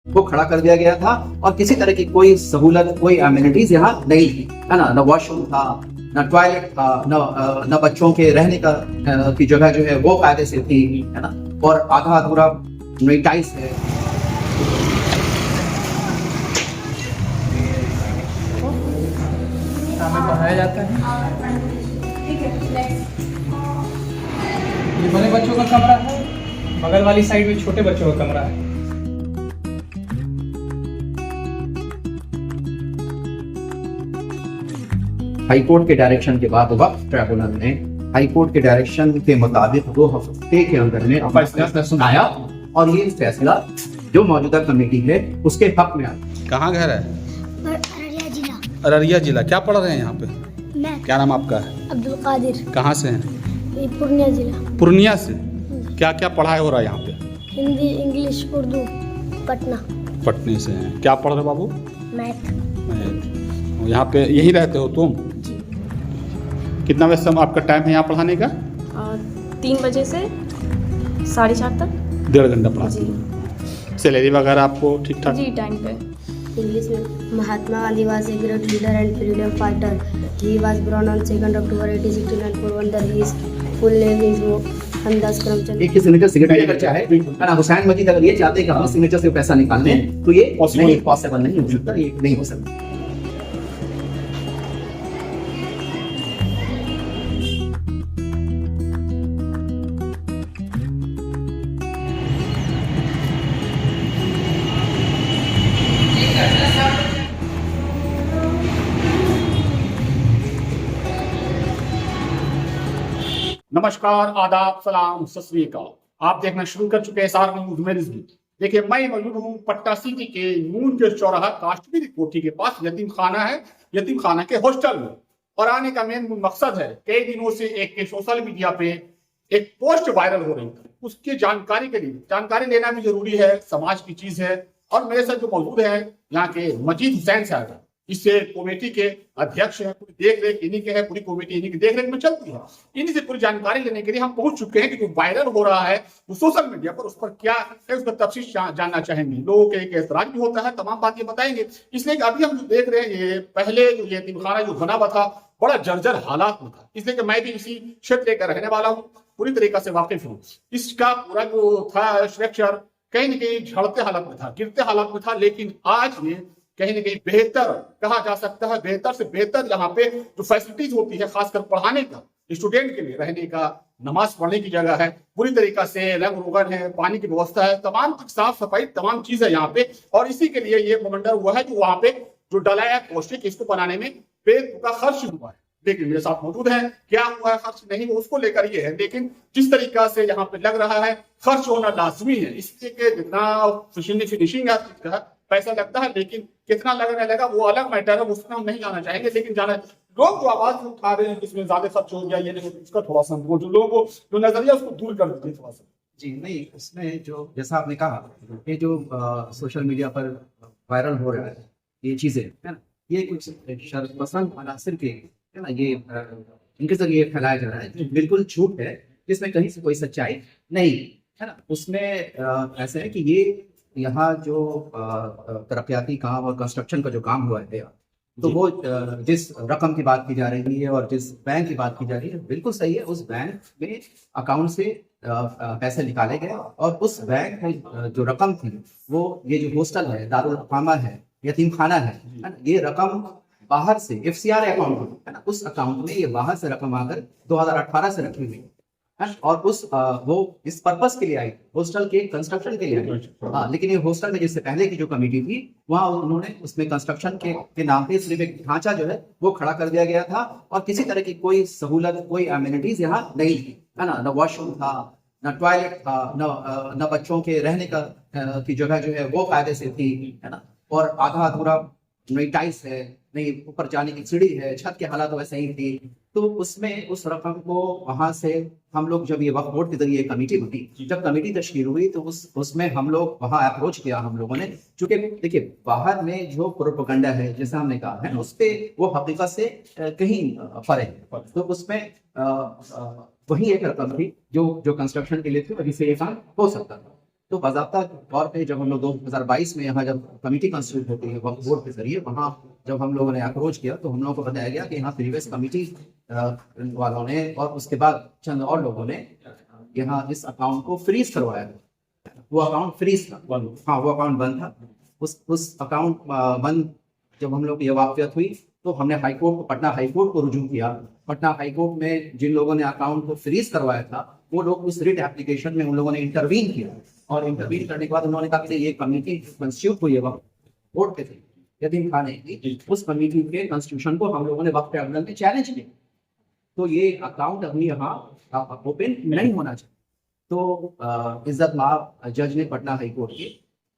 वो खड़ा कर दिया गया था और किसी तरह की कोई सहूलत, कोई एमिनिटीज यहाँ नहीं थी, है ना। न वॉशरूम था, न टॉयलेट था, न बच्चों के रहने का की जगह जो है वो कायदे से थी, है ना। और आधा अधूरा टाइल्स है। हमें पढ़ाया जाता है। ये बड़े बच्चों का कमरा है, बगल वाली साइड में छोटे बच्चों का कमरा है। हाईकोर्ट के डायरेक्शन के बाद वक्फ ट्राइब्यूनल ने हाईकोर्ट के डायरेक्शन के मुताबिक 2 हफ्ते के अंदर में फैसला सुनाया और ये फैसला जो मौजूदा कमेटी है उसके हक में आया। कहाँ घर है? अररिया जिला। अररिया जिला। क्या पढ़ रहे हैं यहाँ पे? मैं क्या नाम आपका है? अब्दुल कादिर। कहाँ से हैं? ये पूर्णिया जिला। पूर्णिया से। क्या क्या पढ़ाई हो रहा है यहाँ पे? हिंदी, इंग्लिश, उर्दू। पटना। पटने से हैं। क्या पढ़ रहे हो बाबू? मैथ। मैथ। यहाँ पे यहीं रहते हो तुम? कितना वैसे आपका टाइम है यहाँ पढ़ाने का? 3 बजे से 4:30 तक। 1.5 घंटा पढ़ाते जी हो। सैलरी वगैरह आपको ठीक ठाक? जी टाइम पे। इंग्लिश में Mahatma Gandhi was a great leader and freedom fighter. He was born on 2nd October 1869 Porbandar. His full name is Mohandas Karamchand. एक सिग्नेचर सिगरेट अगर चाहे, है ना, हुसैन मजीद अगर ये चाहते हैं कि हम सिग्नेचर से पैसा निकालने हैं तो ये पॉसिबल नहीं हो सकता, ये नहीं हो सकता। नमस्कार, आदाब, सलाम, सत श्री अकाल। आप देखना शुरू कर चुके हैं SR न्यूज़ में रिजवी। देखिए, मैं मौजूद हूँ पटना सिटी के नून के चौराहा काश्मीरी कोठी के पास यतीम खाना है, यतीम खाना के हॉस्टल में। और आने का मेन मकसद है, कई दिनों से एक सोशल मीडिया पे एक पोस्ट वायरल हो रही थी, उसकी जानकारी के लिए जानकारी लेना भी जरूरी है, समाज की चीज है। और मेरे साथ जो मौजूद है यहाँ के मजीद हुसैन साहब, इससे कमेटी के अध्यक्ष है, पूरी देख रेख इन्हीं के है, पूरी कमेटी इन्हीं की देख रेख में चलती है। इन्हीं से पूरी जानकारी लेने के लिए हम पहुंच चुके हैं कि जो वायरल हो रहा है वो सोशल मीडिया पर, उस पर क्या है, उसका तफसील जानना चाहेंगे। लोगों के एक ऐतराज भी होता है, तमाम बात ये बताएंगे। इसलिए अभी हम जो देख रहे हैं, ये पहले जो यतीमखाना जो बना हुआ था बड़ा जर्जर हालात में था, इसलिए कि मैं भी इसी क्षेत्र का रहने वाला हूँ, पूरी तरीके से वाकिफ हूँ। इसका पूरा जो था स्ट्रक्चर कहीं न कहीं झड़ते हालत में था, गिरते हालत में था, लेकिन आज ये कहीं ना कहीं बेहतर कहा जा सकता है। बेहतर से बेहतर यहाँ पे जो फैसिलिटीज होती है, खासकर पढ़ाने का, स्टूडेंट के लिए रहने का, नमाज पढ़ने की जगह है, पूरी तरीका से रंग रोगन है, पानी की व्यवस्था है, तमाम साफ सफाई, तमाम चीज है यहाँ पे। और इसी के लिए ये मोमेंडर हुआ है कि वहाँ पे जो डलाया पौष्टिक, इसको बनाने में बेतुका खर्च हुआ है। लेकिन मेरे साथ मौजूद है, क्या हुआ है खर्च नहीं, वो उसको लेकर ये है। लेकिन जिस तरीका से यहाँ पे लग रहा है, खर्च होना लाजमी है। इसलिए कि जितना फिनिशिंग है, पैसा लगता है, लेकिन कितना लगने लगा वो अलग मैटर है, उसमें हम नहीं जाना चाहेंगे। लेकिन जाना लोग जो आवाज उठा रहे हैं इसमें ज्यादा खर्च हो गया, ये नहीं, इसका थोड़ा सा वो जो लोगों को जो नजरिया उसको दूर कर दीजिए थोड़ा सा। जी नहीं, उसमें जो जैसा आपने कहा, ये जो सोशल मीडिया पर वायरल हो रहा है ये चीजें, है ना, ये कुछ शरपसंद अनासिर के, है ना, ये इनके जरिए फैलाया जा रहा है, जो बिल्कुल झूठ है, जिसमें कहीं से कोई सच्चाई नहीं है ना। उसमें ऐसा है कि ये यहाँ जो तरक्याती काम और कंस्ट्रक्शन का जो काम हुआ है, तो वो जिस रकम की बात की जा रही है और जिस बैंक की बात की जा रही है, बिल्कुल सही है। उस बैंक में अकाउंट से पैसे निकाले गए और उस बैंक में जो रकम थी, वो ये जो हॉस्टल है, दारुल अक़ामा है, यतीम खाना है ना, ये रकम बाहर से FCR अकाउंट है ना, उस अकाउंट में ये बाहर से रकम आकर 2018 से रखी हुई है और उस वो इस पर्पस के लिए आई, हॉस्टल के कंस्ट्रक्शन के लिए आई। हाँ, लेकिन ये हॉस्टल में जिससे पहले की जो कमेटी थी, वहाँ उन्होंने उसमें कंस्ट्रक्शन के नाम पे सिर्फ एक ढांचा जो है वो खड़ा कर दिया गया था और किसी तरह की कोई सहूलत, कोई एमिनिटीज यहाँ नहीं थी, है ना। न वॉशरूम था, न टॉयलेट था, न बच्चों के रहने का की जगह जो है वो कायदे से थी, है ना। और आधा अधूरा टाइल्स है, नहीं ऊपर जाने की सीढ़ी है, छत के हालात वैसे ही थी। तो उसमें उस रकम को वहां से हम लोग, जब ये वक्फ बोर्ड के जरिए कमेटी बनी, जब कमेटी तश्कील हुई, तो उसमें हम लोग वहां अप्रोच किया हम लोगों ने। चूंकि देखिए, बाहर में जो प्रोपेगेंडा है, जैसा हमने कहा है, उस पे वो हकीकत से कहीं परे है। तो उसमें वही एक रकम थी जो कंस्ट्रक्शन के लिए थी, वही से ये काम हो सकता था। तो बाज़ाब्ता तौर पे जब हम लोग 2022 में यहाँ जब कमेटी कंस्टिट्यूट होती है वक्फ बोर्ड के जरिए, वहाँ जब हम लोगों ने अप्रोच किया तो हम लोगों को बताया गया कि यहाँ प्रीवियस कमेटी वालों ने और उसके बाद चंद और लोगों ने यहाँ इस अकाउंट को फ्रीज करवाया। वो अकाउंट फ्रीज था, हाँ वो अकाउंट बंद था। उस अकाउंट बंद जब हम लोग ये वाक़ियत हुई तो हमने हाईकोर्ट को, पटना हाईकोर्ट को रुजू किया। पटना हाईकोर्ट में जिन लोगों ने अकाउंट को फ्रीज करवाया था वो लोग उस रिट एप्लीकेशन में उन लोगों ने इंटरवीन किया, और इंटरवीन करने के बाद उन्होंने कहा कि ये कमेटी कंस्टिट्यूट हुई है वक्फ बोर्ड के थे यतीम खाने की, उस कमेटी के कंस्टिट्यूशन को हम लोगों ने वक्फ ट्रिब्यूनल में चैलेंज किया। तो ये अकाउंट अभी यहाँ ओपन नहीं होना चाहिए। तो इज्जत माब जज ने पटना हाईकोर्ट के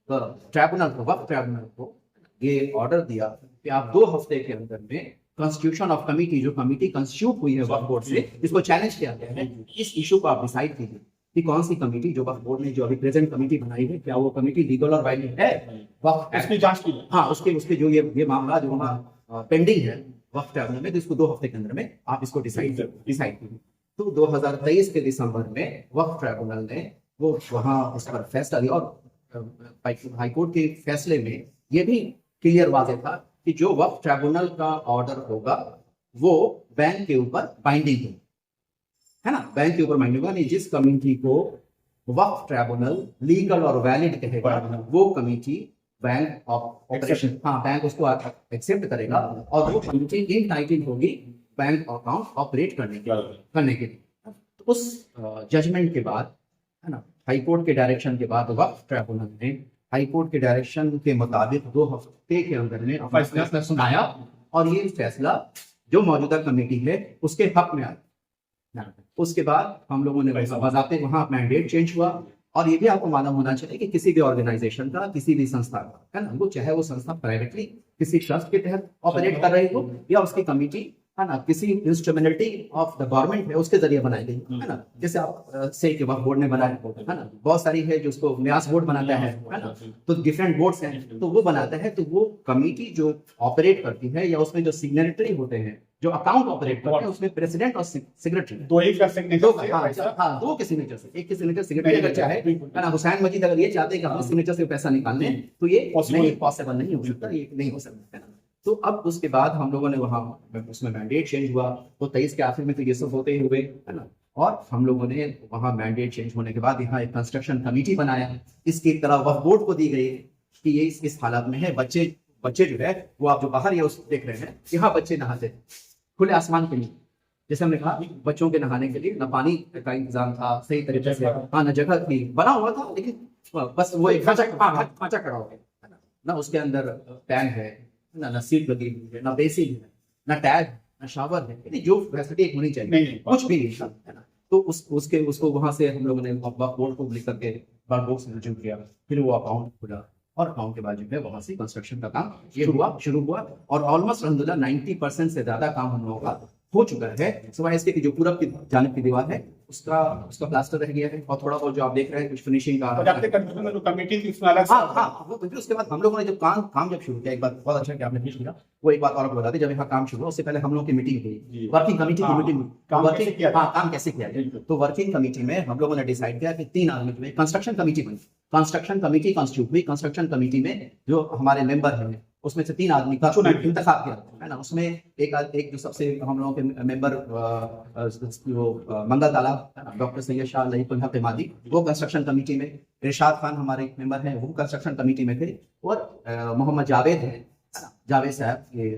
ट्रिब्यूनल को, वक्फ ट्रिब्यूनल को ये ऑर्डर दिया कि आप 2 हफ्ते के अंदर में कॉन्स्टिट्यूशन ऑफ कमेटी, जो कमेटी कंस्टिट्यूट हुई है वक्फ बोर्ड से, इसको चैलेंज किया गया है, इस इशू को आप डिसाइड कीजिए कि कौन सी कमेटी जो वक्फ बोर्ड ने जो अभी प्रेजेंट कमेटी बनाई है, क्या वो कमेटी लीगल और वैलिड है। वक्फ इसकी जांच की, हाँ उसके जो ये मामला जो वहाँ पेंडिंग है वक्फ ट्रिब्यूनल में, तो इसको 2 हफ्ते के अंदर में आप इसको डिसाइड कीजिए। तो 2023 के दिसंबर में वक्फ ट्रिब्यूनल ने वो वहाँ उस पर फैसला लिया, और हाईकोर्ट के फैसले में ये भी क्लियर वाज़ेह था कि जो वक्फ ट्रिब्यूनल का ऑर्डर होगा वो बैंक के ऊपर बाइंडिंग है ना, बैंक के ऊपर बाइंडिंग होगा। जिस कमेटी को वक्फ ट्रिब्यूनल लीगल और वैलिड कहेगा वो कमेटी बैंक ऑफ ऑपरेशन, हाँ बैंक उसको एक्सेप्ट करेगा, और वो कमेटी इनटाइटल्ड होगी बैंक अकाउंट ऑपरेट करने के लिए। तो उस जजमेंट के बाद है ना, हाईकोर्ट के डायरेक्शन के बाद वक्फ ट्रिब्यूनल ने हाईकोर्ट के डायरेक्शन के मुताबिक 2 हफ्ते के अंदर में अपना फैसला सुनाया, और ये फैसला जो मौजूदा कमेटी है उसके हक में आया। उसके बाद हम लोगों ने बाज़ाब्ते वहाँ मैंडेट चेंज हुआ, और ये भी आपको मालूम होना चाहिए कि किसी भी ऑर्गेनाइजेशन का, किसी भी संस्था का, है ना, वो चाहे वो संस्था प्राइवेटली किसी ट्रस्ट के तहत ऑपरेट कर रही हो या उसकी कमेटी है ना किसी इंस्ट्रूमेंटलिटी ऑफ द गवर्नमेंट है उसके जरिए बनाई गई है ना। जैसे आप से के वक्फ बोर्ड ने बनाया है ना, बहुत सारी है जो उसको न्यास बोर्ड बनाता है ना, तो डिफरेंट बोर्ड्स हैं तो वो बनाता है। तो वो कमेटी जो ऑपरेट करती है या उसमें जो सिग्नेटरी होते हैं जो अकाउंट ऑपरेट करते हैं, उसमें प्रेसिडेंट और सेक्रेटरी दो ही का सिग्नेचर, हाँ 2 के सिग्नेचर से, एक के सिग्नेचर सेक्रेटरी अगर चाहे है ना, हुसैन मजीद अगर ये चाहते हैं कि अपने सिग्नेचर से पैसा निकालने, तो ये पॉसिबल नहीं हो सकता, ये नहीं हो सकता है ना। तो अब उसके बाद हम लोगों ने वहाँ उसमें मैंडेट चेंज हुआ, तो 23 के आखिर में तो ये सब होते ही हुए है ना, और हम लोगों ने वहाँ मैंडेट चेंज होने के बाद यहाँ एक कंस्ट्रक्शन कमेटी बनाया। इसकी एक तरह वक्फ बोर्ड को दी गई कि ये इस हालत में है। बच्चे जो है वो आप जो बाहर ये देख रहे हैं, यहाँ बच्चे नहाते खुले आसमान के नीचे, जैसे हमने कहा बच्चों के नहाने के लिए न पानी का इंतजाम था सही तरीके से, हाँ न जगह थी, बना हुआ था, लेकिन बस वो एक खांचा खड़ा हो गया ना, उसके अंदर टैंक है ना सीट लगी हुई है, ना बेसिन है, ना टैग, ना शावर है, यानी जो फैसिलिटी होनी चाहिए कुछ भी नहीं था है ना। तो उसको वहां से हम लोगों ने वक्फ बोर्ड को लिख करके वक्फ बोर्ड से रिज्यूम किया, फिर वो अकाउंट खुला, और अकाउंट के बाद जो है वहां से कंस्ट्रक्शन का काम ये शुरू हुआ, और ऑलमोस्ट अल्हम्दुलिल्लाह 90% से ज्यादा काम हम लोगों का हो चुका है। सिवाय इसके कि जो पूरब की जानिब की दीवार है उसका प्लास्टर रह गया है, और थोड़ा बहुत जो आप देख रहे हैं कुछ फिनिशिंग का जो कमेटी थी उसमें अलग वो फिर उसके बाद हम लोगों ने जब काम जब शुरू किया, एक बात बहुत अच्छा कि आपने पूछ लिया, वो एक बात और आपको बता दी, जब यहाँ काम शुरू हुआ उससे पहले हम लोग की मीटिंग हुई, वर्किंग कमेटी की मीटिंग हुई, काम कैसे किया जाए। तो वर्किंग कमेटी में हम लोगों ने डिसाइड किया कि 3 आदमी में कंस्ट्रक्शन कमेटी बनी, कंस्ट्रक्शन कमेटी कॉन्स्टिट्यूट हुई। कंस्ट्रक्शन कमेटी में जो हमारे मेंबर हैं उसमें से 3 आदमी का इंतखाब किया है ना। उसमें एक जो सबसे हम लोगों के मेंबर मंगल तालाब डॉक्टर सैयद शाह लहीकुल हक इमादी, वो कंस्ट्रक्शन कमेटी में, इरशाद खान हमारे मेंबर हैं वो कंस्ट्रक्शन कमेटी में थे, और मोहम्मद जावेद है जावेद साहब ये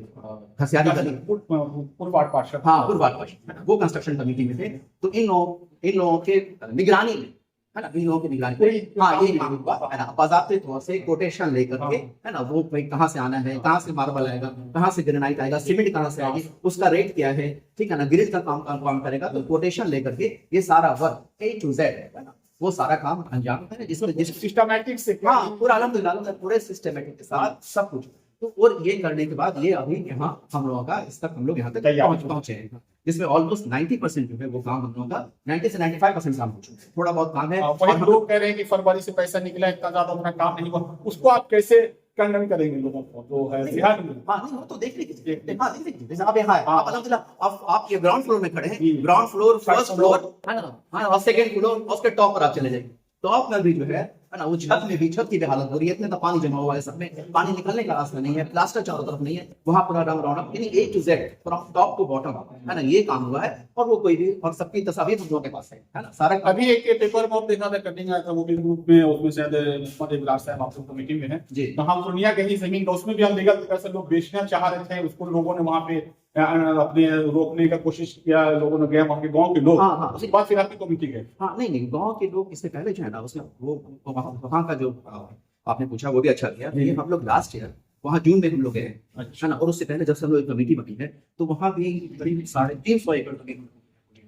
खसियानी गली पूर्व वार्ड पार्षद, हाँ पूर्व वार्ड पार्षद, वो कंस्ट्रक्शन कमेटी में थे। तो इन लोगों के निगरानी में है ना, इन लोगों की निगरानी हाँ ये काम हुआ है ना, बाज़ाब्ते तौर से कोटेशन लेकर के है ना, वो भाई कहाँ से आना है, कहाँ से मार्बल आएगा, कहाँ से ग्रेनाइट आएगा, सीमेंट कहाँ से आएगी, उसका रेट क्या है, ठीक है ना, ग्रिल का काम करेगा, तो कोटेशन लेकर के ये सारा वर्क A to Z है ना, वो सारा काम अंजाम है जिसमें सिस्टमेटिक से हाँ पूरा अल्हम्दुलिल्लाह पूरे सिस्टमेटिक के साथ सब कुछ। तो और ये करने के बाद ये अभी यहाँ हम लोगों का इस तक हम लोग यहाँ तक पहुंचे हैं, जिसमें ऑलमोस्ट 90% जो है वो काम हम लोगों का 90 से 95% काम हो चुका है, थोड़ा बहुत काम है। और लोग कह रहे हैं कि फरवरी से पैसा निकला, इतना ज्यादा अपना काम नहीं हुआ, उसको आप कैसे कंडम करेंगे लोगों को जो है बिहार में? हाँ नहीं वो तो देख लीजिए, हाँ देख लीजिए, जैसे आप यहाँ है, आप अल्हम्दुलिल्लाह आप ये ग्राउंड फ्लोर में खड़े हैं, ग्राउंड फ्लोर फर्स्ट फ्लोर है ना, हाँ और सेकंड फ्लोर उसके टॉप पर आप चले जाइए, टॉप में भी जो है है ना, वो छत में भी, छत की भी हालत बुरी है, इतने तो पानी जमा हुआ है, सब में पानी निकलने का रास्ता नहीं है, प्लास्टर चारों तरफ नहीं है, वहां पूरा रंग रौनक, यानी A to Z from top to bottom, है ना, ये काम हुआ है। और वो कोई भी, और सबकी तस्वीर हम लोगों के पास है ना, सारा अभी एक पेपर में देखा था, कटिंग आया था वो भी ग्रुप में, उसमें शायद मोहम्मद इब्रार साहब आपको कमेटी में है जी। तो हम पूर्णिया के ही जमीन का, उसमें भी हम लीगल तरीके से लोग बेचना चाह रहे थे, उसको लोगों ने वहां पे अपने रोकने का कोशिश किया, लोगों ने गए, वहां के गांव के लोग, हाँ, उसके बाद फिर आपकी कमेटी गए। हाँ, नहीं गांव के लोग इससे पहले जो है ना, उसमें वो वहाँ का जो आपने पूछा वो भी अच्छा किया। ये हम लोग लास्ट ईयर वहाँ जून में हम लोग गए, है ना, और उससे पहले जब से हम लोग कमेटी बनी है तो वहाँ भी करीब 350 एकड़ जमीन,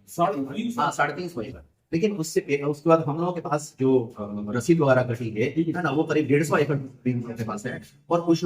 350 एकड़, लेकिन उसके बाद हम लोगों के पास जो रसीद वगैरह कटी है ना, वो करीब 150 एकड़ जमीन हम लोगों के पास है। और कुछ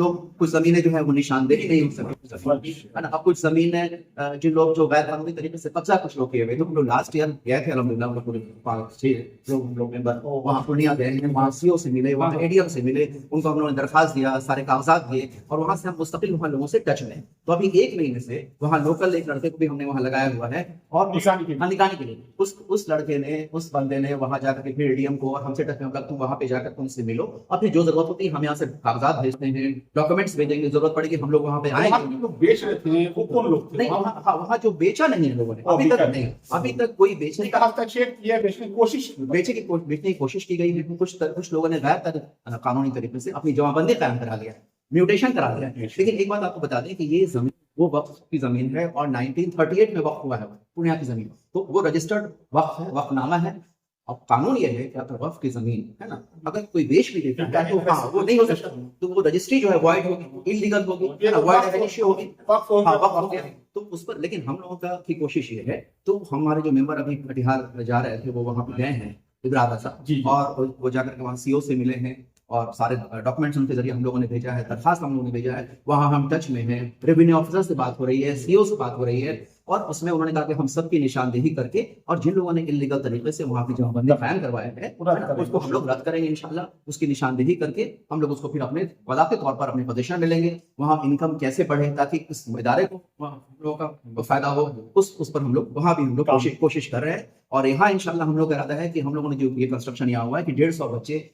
जमीनें जो है वो निशानदेही नहीं हो सकती, है ना। अब कुछ जमीनें जिन लोग जो गैर कानूनी तरीके से कब्जा कुछ लोग किए हुए, तो हम लोग लास्ट ईयर गए थे अल्हम्दुलिल्लाह, हम लोग पूरे 5-6 लोग मेंबर वहाँ पूर्णिया गए हैं, वहाँ सीओ से मिले, वहाँ एडीएम से मिले, उनको हम लोगों ने दरखास्त दिया, सारे कागजात दिए, और वहाँ से हम मुस्तकिल वहाँ लोगों से टच में। तो अभी 1 महीने से वहाँ लोकल एक लड़के को भी हमने वहाँ लगाया हुआ है, और निकालने के लिए उस लड़के ने, उस बंदे ने वहां जाकर के फिर एडीएम को और हमसे टच में, तुम वहां पे जाकर तुमसे मिलो, और फिर जो जरूरत होती है हम यहाँ से कागजात भेजते हैं, डॉक्यूमेंट्स भेजेंगे, जरूरत पड़ेगी हम लोग वहां पे आएंगे। लोग बेच रहे थे वो कौन लोग थे? नहीं, वहाँ जो बेचा नहीं है लोगों ने अभी तक नहीं, अभी तक कोई बेचने का हस्तक्षेप किया, बेचने की कोशिश, बेचने की कोशिश की गई है। कुछ लोगों ने गैर कानूनी तरीके से अपनी जमाबंदी कायम करा लिया है, म्यूटेशन करा लिया है। लेकिन एक बात आपको बता दें कि ये जमीन वो वक्फ की जमीन है, और 1938 में वक्फ हुआ है पूर्णिया की जमीन, तो वो रजिस्टर्ड वक्फ है, वक्फनामा है। अब कानून ये है कि अगर वक्फ की जमीन है ना, अगर कोई बेच भी देता है तो हाँ वो नहीं हो सकता, तो वो रजिस्ट्री जो है वॉइड होगी, इलीगल होगी, है ना, वॉइड रजिस्ट्री होगी, वक्फ हो गया। तो उस पर लेकिन हम लोगों का की कोशिश ये है, तो हमारे जो मेंबर अभी कटिहार जा रहे थे वो वहाँ पे गए हैं, इब्रार साहब, और वो जाकर के वहाँ सीओ से मिले हैं, और सारे डॉक्यूमेंट्स उनके जरिए हम लोगों ने भेजा है, दरखास्त हम लोगों ने भेजा है, वहाँ हम टच में हैं, रेवेन्यू ऑफिसर से बात हो रही है, सीओ से बात हो रही है, और उसमें उन्होंने कहा कि हम सबकी निशानदेही करके, और जिन लोगों ने इलीगल तरीके से वहाँ की जमाबंदी कायम करवाया है उसको हम लोग रद्द करेंगे इंशाल्लाह। उसकी निशानदेही करके हम लोग उसको फिर अपने वला के तौर पर अपने पोजीशन में लेंगे, वहाँ इनकम कैसे बढ़े ताकि इस इदारे को हम लोगों का फायदा हो, उस पर हम लोग वहाँ भी हम लोग कोशिश कर रहे हैं। और यहाँ इंशाल्लाह हम लोग का इरादा है कि हम लोगों ने जो ये कंस्ट्रक्शन यहाँ हुआ है कि 150 बच्चे,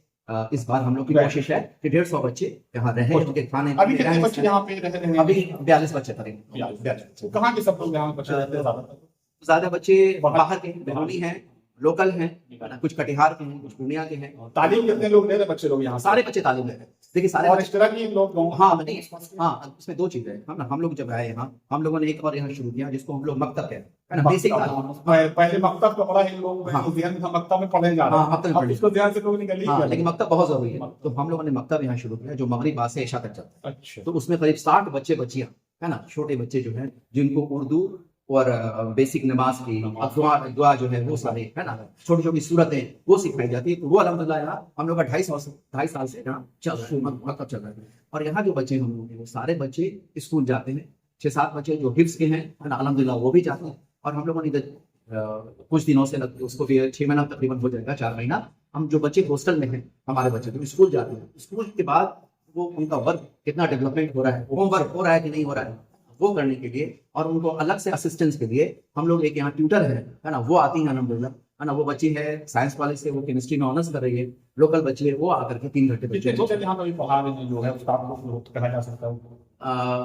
इस बार हम लोग की कोशिश है कि 150 बच्चे यहाँ रहे, उनके खाने अभी कितने बच्चे यहाँ पे रह रहे हैं? अभी 42 बच्चे करेंगे। कहाँ के सब लोग यहाँ बच्चे रहते हैं? ज्यादा बच्चे बाहर के, बहरौनी हैं, लोकल हैं, कुछ कटिहार के हैं, कुछ पूर्णिया के हैं। तालीम कितने लोग ले रहे बच्चे लोग यहाँ? सारे बच्चे तालीम ले रहे हैं। देखिए सारे और इस तरह की लोग हाँ नहीं, हाँ इसमें 2 चीजें हैं। हम लोग जब आए यहाँ, हम लोगों ने एक और यहाँ शुरू किया जिसको हम लोग मकतब कहते हैं, बेसिक पहले मकतब का बड़ा ही लोग मकतब में पढ़े जा रहे हैं, उसको ध्यान से लोग निकल, लेकिन मकतब बहुत जरूरी है। तो हम लोगों ने मकतब यहाँ शुरू किया जो मगरिब बाद से इशा तक चलता है। अच्छा। तो उसमें करीब 60 बच्चे बच्चियां, है ना, छोटे बच्चे जो हैं, जिनको उर्दू और बेसिक नमाज की दुआ जो है वो सारी, है ना, छोटी छोटी सूरतें वो सिखाई जाती है। तो वो अल्हम्दुलिल्लाह यहाँ हम लोग का 2.5 साल से यहाँ चल रहा है, मतलब चल रहा है। और यहाँ जो बच्चे हम लोग हैं वो सारे बच्चे स्कूल जाते हैं, 6-7 बच्चे जो हिफ्स के हैं, है ना, अल्हम्दुलिल्लाह वो भी जाते हैं। और हम लोगों ने इधर कुछ दिनों से उसको भी 6 महीना तकरीबन हो जाएगा, 4 महीना, हम जो बच्चे हॉस्टल में हैं, हमारे बच्चे तो स्कूल जाते हैं, स्कूल के बाद वो उनका वर्क कितना डेवलपमेंट हो रहा है, होमवर्क हो रहा है कि नहीं हो रहा है, वो करने के लिए, और उनको अलग से असिस्टेंस के लिए हम लोग एक यहाँ ट्यूटर है ना, वो आती है अल्हम्दुलिल्लाह, है ना। वो बच्ची है साइंस कॉलेज से, वो केमिस्ट्री में ऑनर्स कर रही है, लोकल बच्ची है, वो आकर के 3 घंटे बच्चे यहाँ पे पढ़ा रहे हैं जो है उस्ताद लोग कहा जा सकता है।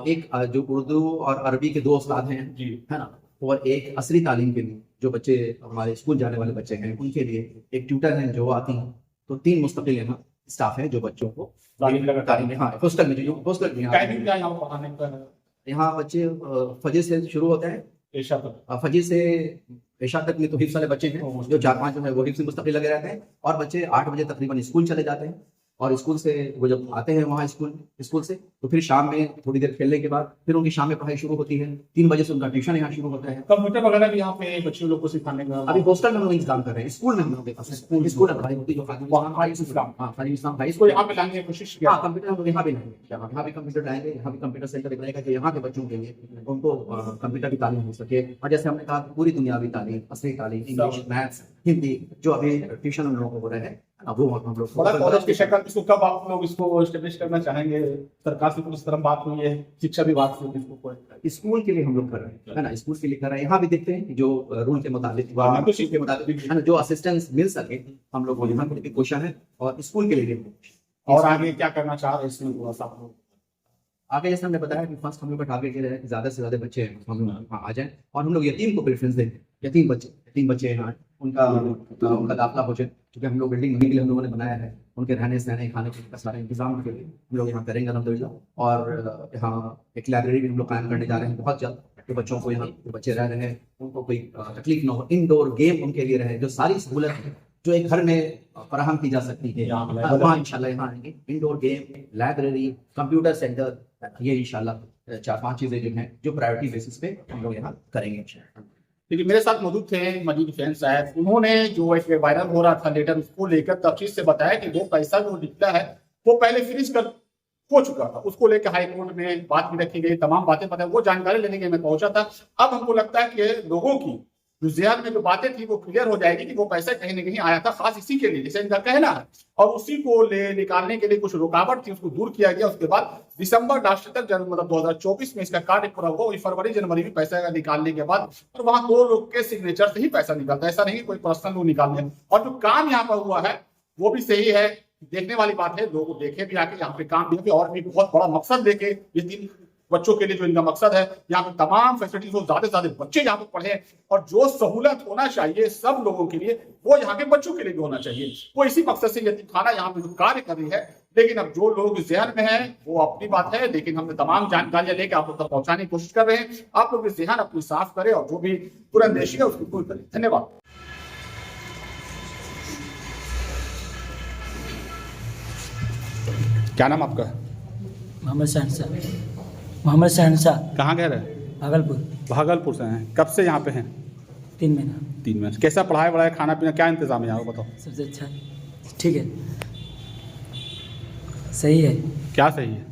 एक जो उर्दू और अरबी के 2 उस्ताद हैं जी, है ना, और एक असली तालीम के लिए जो बच्चे हमारे स्कूल जाने वाले बच्चे हैं उनके लिए एक ट्यूटर है जो आती हैं। तो 3 मुस्तकिल यहाँ स्टाफ है जो बच्चों को तालीम, हाँ हॉस्टल में, जो हॉस्टल में यहाँ बच्चे फजर से शुरू होता है, फजर से इशा तक में तो हिफ्स वाले बच्चे हैं जो 4-5 जो है वो हिफ्स में मुस्तकिल लगे रहते हैं, और बच्चे 8 बजे तकरीबन स्कूल चले जाते हैं। और स्कूल से वो जब आते हैं वहाँ स्कूल से, तो फिर शाम में थोड़ी देर खेलने के बाद फिर उनकी शाम में पढ़ाई शुरू होती है। 3 बजे से उनका ट्यूशन यहाँ शुरू होता है। कंप्यूटर वगैरह भी यहाँ पे बच्चों लोग को सिखाने का अभी हॉस्टल में हम लोग इंतजाम कर रहे हैं, स्कूल में हम लोग स्कूल में पढ़ाई होती है, यहाँ पे लाने की कोशिश किया। हाँ, कंप्यूटर हम लोग यहाँ भी लाएंगे, यहाँ भी कंप्यूटर लाएंगे, यहाँ भी कंप्यूटर सेंटर बनाएगा कि यहाँ के बच्चों के लिए उनको कंप्यूटर की तालीम हो सके। और जैसे हमने कहा पूरी दुनियावी तालीम, असली तालीम, इंग्लिश, मैथ्स, हिंदी जो अभी ट्यूशन उन लोगों को हो रहे हैं, अब वो हम लोग बड़ा कॉलेज की शक्ल इसको कब आप लोग इसको एस्टेब्लिश करना चाहेंगे? सरकार से कुछ तरह बात हुई है, शिक्षा विभाग से इसको कोई स्कूल के लिए हम लोग कर रहे हैं, है ना, स्कूल के लिए कर रहे हैं। यहाँ भी देखते हैं जो रूल के मुताबिक membership के मुताबिक है ना, जो असिस्टेंस मिल सके हम लोग को यहाँ की कोशिश है, और स्कूल के लिए भी। और आगे क्या करना चाह रहे हैं इसमें थोड़ा सा आप लोग? आगे जैसे हमने बताया कि फर्स्ट हम लोग का टारगेट ये है कि ज्यादा से ज्यादा बच्चे हम यहाँ आ जाएं, और हम लोग यतीम को प्रेफरेंस दें। यतीम बच्चे यहाँ उनका दाखिला हो जाए, क्योंकि हम लोग बिल्डिंग बनने के लिए हम लोगों ने बनाया है, उनके रहने सहने खाने पीने का सारा इंतजाम के लिए हम लोग यहाँ करेंगे अल्हम्दुलिल्लाह। और यहाँ एक लाइब्रेरी भी हम लोग कायम करने जा रहे हैं बहुत जल्द, कि बच्चों को यहाँ जो बच्चे रह रहे हैं उनको कोई तकलीफ ना हो, इंडोर गेम उनके लिए रहे, जो सारी सहूलत है जो एक घर में फराहम की जा सकती है वहाँ इंशाल्लाह यहाँ आएंगे। Indoor game, library, computer centre, ये इंशाल्लाह 4-5 चीजें जो हैं जो प्रायोरिटी बेसिस पे हम लोग यहाँ करेंगे इंशाल्लाह। देखिए मेरे साथ मौजूद थे मजीद फैन साहब, उन्होंने जो एक वायरल हो रहा था लेटर उसको लेकर तफसील से बताया कि वो पैसा जो निकला है वो पहले फ्रीज कर हो चुका था, उसको लेकर हाई कोर्ट में बात भी रखी गई, तमाम बातें बताई, वो जानकारी लेने के मैं पहुंचा था। अब हमको लगता है कि लोगों की जो ज़हन में जो बातें थी वो क्लियर हो जाएगी कि वो पैसा कहीं ना कहीं आया था खास इसी के लिए, जैसे इनका कहना है, और उसी को निकालने के लिए कुछ रुकावट थी, उसको दूर किया गया। उसके बाद दिसंबर लास्ट तक मतलब 2024 में इसका कार्य पूरा हुआ, वही फरवरी जनवरी में पैसा निकालने के बाद, और वहां 2 लोग के सिग्नेचर से ही पैसा निकलता है, ऐसा नहीं कोई पर्सनल लोग निकालते हैं। और जो काम यहाँ पर हुआ है वो भी सही है, देखने वाली बात है, लोग देखे भी आके यहाँ पे काम भी, और भी बहुत बड़ा मकसद देके ये 3 बच्चों के लिए जो इनका मकसद है, यहाँ पे तमाम फैसिलिटीज हो, ज्यादा से ज्यादा बच्चे यहाँ पे पढ़े, और जो सहूलत होना चाहिए सब लोगों के लिए वो यहाँ के बच्चों के लिए भी होना चाहिए। वो इसी मकसद से यतीम खाना यहाँ पे जो कार्य कर रही है। लेकिन अब जो लोग ज़हन में है वो अपनी बात है, लेकिन हमने तमाम जानकारियां लेकर आप लोग तक पहुंचाने की कोशिश कर रहे हैं। आप लोग ज़हन अपनी साफ करें और जो भी दूरअंदेशी है उसको दूर करें। धन्यवाद। क्या नाम आपका? मोहम्मद शहनशाह। कहाँ गए रहे? भागलपुर। भागलपुर से हैं। कब से यहाँ पे हैं? 3 महीना। 3 महीने। कैसा पढ़ाई वढ़ाई खाना पीना क्या इंतजाम है यहाँ बताओ? सबसे अच्छा, ठीक है, सही है। क्या सही है?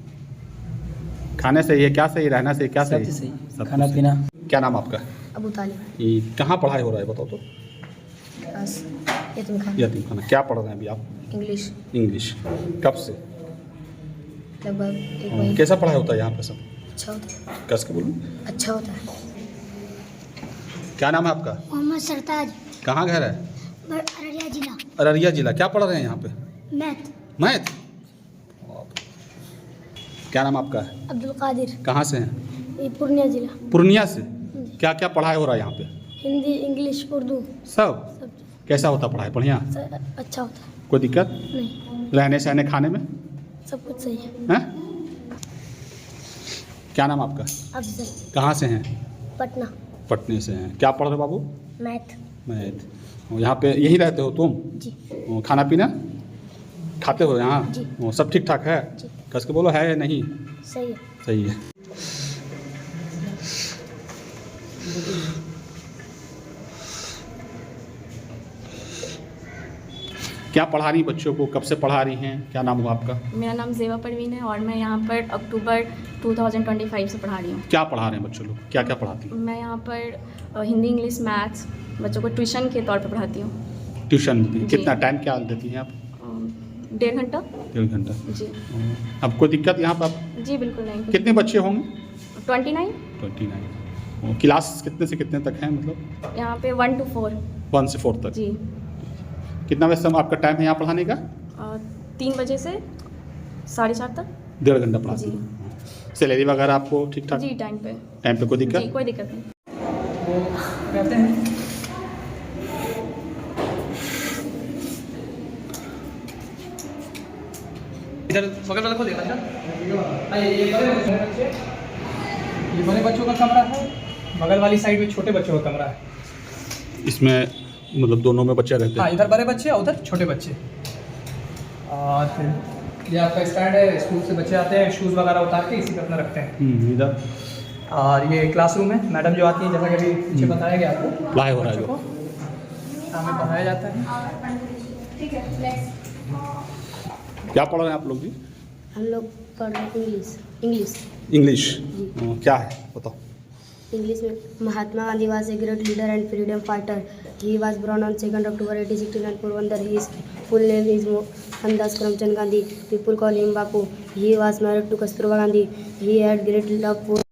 खाने सही है, क्या सही, रहना सही, क्या सब सही? चीज़ सही, सब खाना कुछ पीना। सही। क्या नाम आपका? अबू तालिब। ये कहाँ पढ़ाई हो रहा है बताओ तो? बस यतीम खाना। यतीम खाना। क्या पढ़ रहे हैं अभी आप? इंग्लिश। इंग्लिश। कब से? लगभग 1 महीने। कैसा पढ़ाई होता है यहाँ पे सब? अच्छा होता है। कस के बोलूँ? अच्छा होता है। क्या नाम है आपका? मोहम्मद सरताज, कहाँ घर है? अररिया जिला। अररिया जिला। क्या पढ़ रहे हैं यहाँ पे? मैथ। मैथ। क्या नाम आपका है? अब्दुल कादिर, कहाँ से हैं? ये पूर्णिया जिला। पूर्णिया से। क्या क्या पढ़ाई हो रहा है यहाँ पे? हिंदी, इंग्लिश, उर्दू सब। सब कैसा होता पढ़ाई? बढ़िया? अच्छा होता है। कोई दिक्कत? नहीं, रहने सहने खाने में? सब कुछ सही है। हैं? क्या नाम आपका? अफजल, कहाँ से हैं? पटना। पटने से हैं। क्या पढ़ रहे हो बाबू? मैथ। मैथ। यहाँ पे यहीं रहते हो तुम? जी। खाना पीना खाते हो यहाँ? जी। सब ठीक ठाक है? जी। कस के बोलो है या नहीं? सही है। सही है। क्या पढ़ा रही बच्चों को? कब से पढ़ा रही हैं? क्या नाम हुआ आपका? मेरा नाम ज़ेबा परवीन है और मैं यहाँ पर अक्टूबर 2025 से पढ़ा रही हूँ। क्या पढ़ा रहे हैं बच्चों लोग? क्या क्या पढ़ाती हैं? मैं यहाँ पर हिंदी, इंग्लिश, मैथ्स बच्चों को ट्यूशन के तौर पर पढ़ाती हूँ। ट्यूशन देती हैं? जी। कितना टाइम क्या देती हैं आप? 1.5 घंटा। 1.5 घंटा। जी। अब कोई दिक्कत यहाँ पर? जी बिल्कुल नहीं। कितने बच्चे होंगे? 29। 29। क्लास कितने से कितने तक हैं मतलब? यहाँ पे 1 to 4। 1 से 4 तक। जी। कितना वैसे आपका टाइम है यहाँ पढ़ाने का? 3 बजे से 4:30 तक। 1.5 घंटा पढ़ाती जी। हैं। सैलरी वगैरह आपको ठीक ठाक? जी टाइम पे। टाइम पे कोई जी दिक्कत? कोई दिक्कत नहीं। वो कहते हैं इधर बगल वाला को देखा था। ये बड़े बच्चों का कमरा है, बगल वाली साइड में छोटे बच्चों का कमरा है। इसमें मतलब दोनों में बच्चे रहते हाँ, हैं? इधर बड़े बच्चे और उधर छोटे बच्चे। और फिर ये आपका स्टैंड है, स्कूल से बच्चे आते हैं, शूज़ वगैरह उतार के इसी पे अपना रखते हैं। इधर और ये क्लासरूम है, मैडम जो आती है, जैसा कि अभी पीछे बताया गया आपको, पढ़ाई हो रहा है बच्चों को सामने पढ़ाया जाता है। क्या पढ़ रहे हैं आप लोग जी? हम लोग पढ़ रहे हैं इंग्लिश। इंग्लिश। जी। क्या है बताओ? इंग्लिश में Mahatma Gandhi was a great leader and freedom fighter. He was born on 2nd October 1869 in Porbandar. His full name is Mohandas Karamchand Gandhi. People call him Bapu. He was married to Kasturba Gandhi. He had great love for